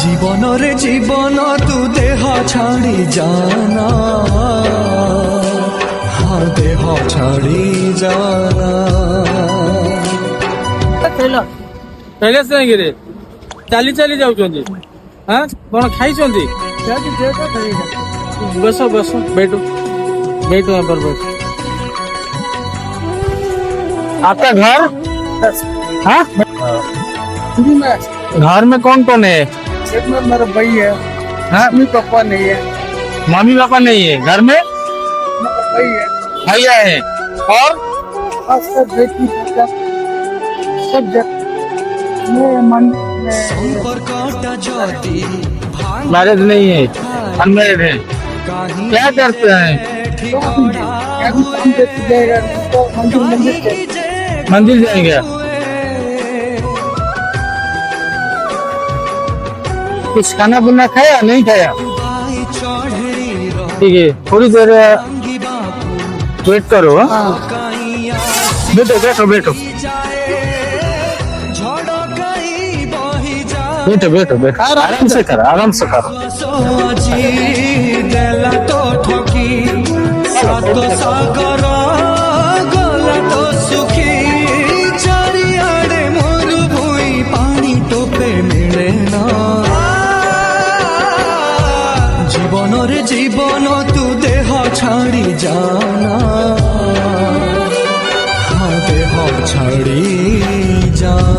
जीवन रे जीवन तू देह छाड़ी जाना, हाँ देह छाड़ी जाना। पहले से गिरे चाली चाली जाऊँगी। हाँ कौन खाई बसो बसो बैठो बैठो यहाँ पर बैठो। आपका घर? हाँ घर में कौन कौन है? एक में मेरा भाई है, हाँ मम्मी पापा नहीं है। मम्मी पापा नहीं है घर में? मेरा भाई है भैया है और सब बेटी बेटा सब मैं मन में मैरिज नहीं है, अनमैरिड है। क्या करते हैं? मंदिर जाएंगे। कुछ खाना बुना खाया नहीं खाया? ठीक है थोड़ी देर वेट करो। हाँ बैठो बैठो बैठो बैठो बैठो बैठो आराम से करो आराम से करो। जीवन रे जीवन तू देह छाड़ी जाना, हाँ देह छाड़ी जाना।